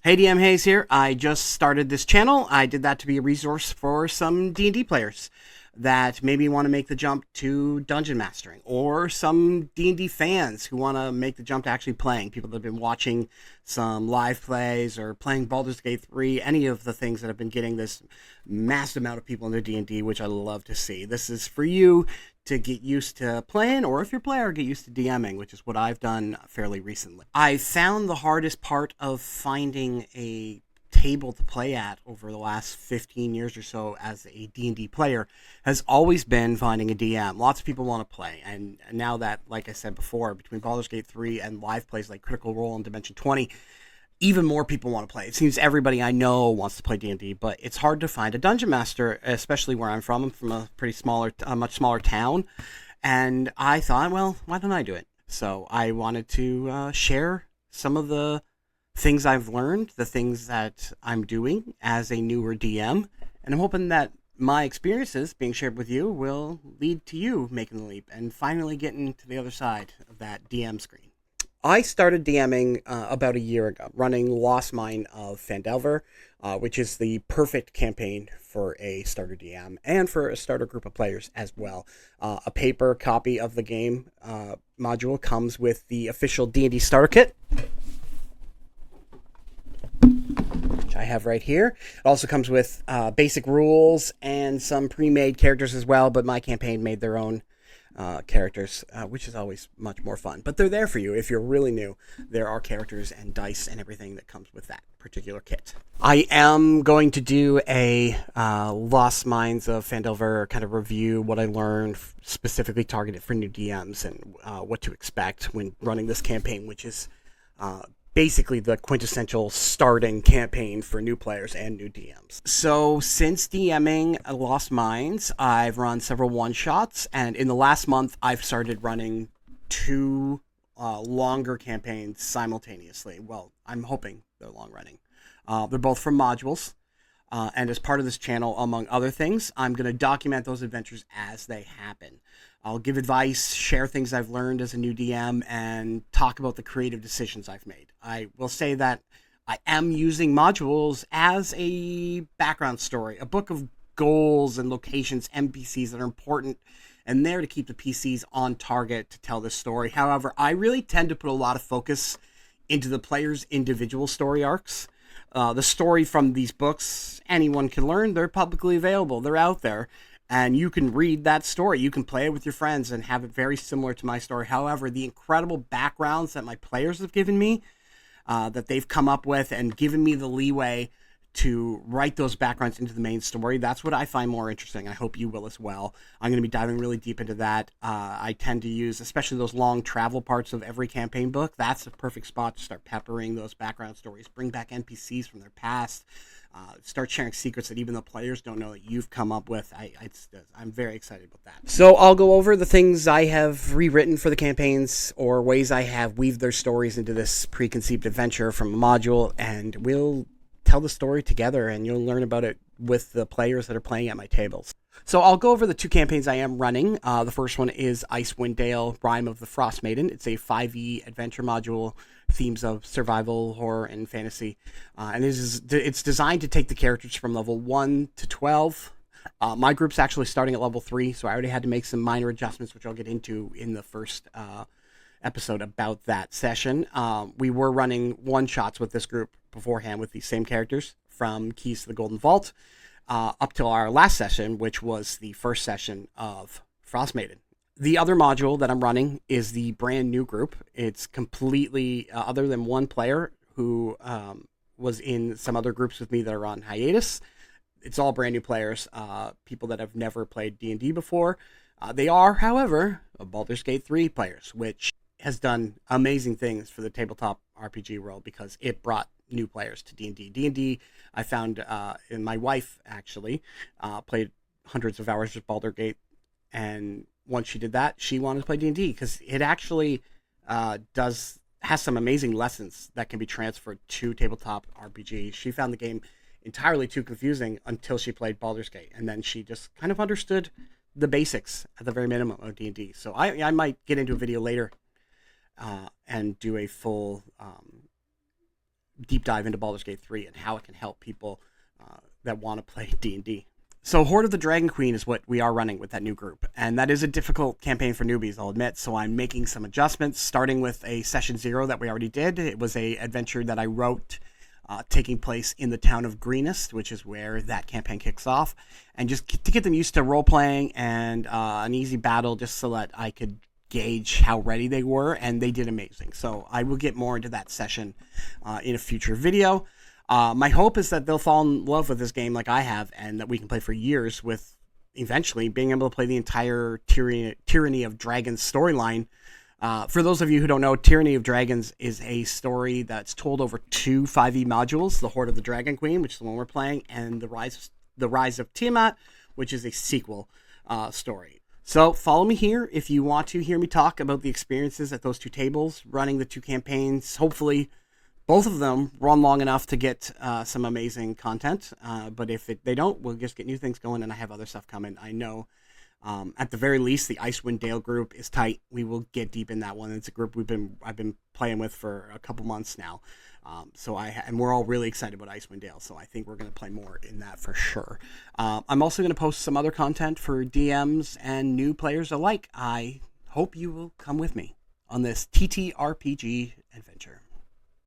Hey, DM Hayes here. I just started this channel. I did that to be a resource for some D&D players that maybe want to make the jump to dungeon mastering, or some D&D fans who want to make the jump to actually playing. People that have been watching some live plays or playing Baldur's Gate 3, any of the things that have been getting this massive amount of people into D&D, which I love to see. This is for you to get used to playing, or if you're a player, get used to DMing, which is what I've done fairly recently. I found the hardest part of finding a table to play at over the last 15 years or so as a D&D player has always been finding a DM. Lots of people want to play, and now that, like I said before, between Baldur's Gate 3 and live plays like Critical Role and Dimension 20, even more people want to play. It seems everybody I know wants to play D&D, but it's hard to find a dungeon master, especially where I'm from. I'm from a much smaller town, and I thought, well, why don't I do it? So I wanted to share some of the things I've learned, the things that I'm doing as a newer DM, and I'm hoping that my experiences being shared with you will lead to you making the leap and finally getting to the other side of that DM screen. I started DMing about a year ago, running Lost Mine of Phandelver, which is the perfect campaign for a starter DM and for a starter group of players as well. A paper copy of the game module comes with the official D&D starter kit, which I have right here. It also comes with basic rules and some pre-made characters as well, but my campaign made their own characters, which is always much more fun. But they're there for you if you're really new. There are characters and dice and everything that comes with that particular kit. I am going to do a Lost Mines of Phandelver kind of review, what I learned, specifically targeted for new DMs, and what to expect when running this campaign, which is basically the quintessential starting campaign for new players and new DMs. So since DMing Lost Mines, I've run several one-shots, and in the last month, I've started running two longer campaigns simultaneously. Well, I'm hoping they're long-running. They're both from modules, and as part of this channel, among other things, I'm going to document those adventures as they happen. I'll give advice, share things I've learned as a new DM, and talk about the creative decisions I've made. I will say that I am using modules as a background story, a book of goals and locations, NPCs that are important, and there to keep the PCs on target to tell this story. However, I really tend to put a lot of focus into the players' individual story arcs. The story from these books, anyone can learn. They're publicly available. They're out there. And you can read that story. You can play it with your friends and have it very similar to my story. However, the incredible backgrounds that my players have given me, that they've come up with and given me the leeway to write those backgrounds into the main story, that's what I find more interesting. I hope you will as well. I'm going to be diving really deep into that. I tend to use, especially those long travel parts of every campaign book. That's a perfect spot to start peppering those background stories. Bring back NPCs from their past. Start sharing secrets that even the players don't know that you've come up with. I'm very excited about that. So I'll go over the things I have rewritten for the campaigns, or ways I have weaved their stories into this preconceived adventure from a module, and we'll tell the story together, and you'll learn about it with the players that are playing at my tables. So I'll go over the two campaigns I am running. The first one is Icewind Dale, Rime of the Frostmaiden. It's a 5e adventure module, themes of survival, horror, and fantasy. And it's designed to take the characters from level 1 to 12. My group's actually starting at level 3, so I already had to make some minor adjustments, which I'll get into in the first episode about that session. We were running one-shots with this group beforehand with these same characters from Keys to the Golden Vault up till our last session, which was the first session of Frostmaiden. The other module that I'm running is the brand new group. It's completely, other than one player who was in some other groups with me that are on hiatus, it's all brand new players, people that have never played D&D before. They are, however, Baldur's Gate 3 players, which has done amazing things for the tabletop RPG world because it brought new players to D&D. D&D, I found, and my wife actually played hundreds of hours with Baldur's Gate, and once she did that, she wanted to play D&D because it actually has some amazing lessons that can be transferred to tabletop RPG. She found the game entirely too confusing until she played Baldur's Gate, and then she just kind of understood the basics at the very minimum of D&D. So I might get into a video later and do a full deep dive into Baldur's Gate 3 and how it can help people that want to play D&D. So Hoard of the Dragon Queen is what we are running with that new group, and that is a difficult campaign for newbies, I'll admit, so I'm making some adjustments, starting with a session 0 that we already did. It was a adventure that I wrote taking place in the town of Greenest, which is where that campaign kicks off, and just to get them used to role-playing and an easy battle just so that I could gauge how ready they were, and they did amazing. So I will get more into that session in a future video. My hope is that they'll fall in love with this game like I have, and that we can play for years with eventually being able to play the entire Tyranny of Dragons storyline. For those of you who don't know, Tyranny of Dragons is a story that's told over 2 5e modules, The Hoard of the Dragon Queen, which is the one we're playing, and The Rise of Tiamat, which is a sequel story. So follow me here if you want to hear me talk about the experiences at those 2 tables, running the 2 campaigns. Hopefully both of them run long enough to get some amazing content, but if they don't, we'll just get new things going, and I have other stuff coming. I know at the very least the Icewind Dale group is tight. We will get deep in that one. It's a group I've been playing with for a couple months now, and we're all really excited about Icewind Dale, so I think we're going to play more in that for sure. I'm also going to post some other content for DMs and new players alike. I hope you will come with me on this TTRPG adventure.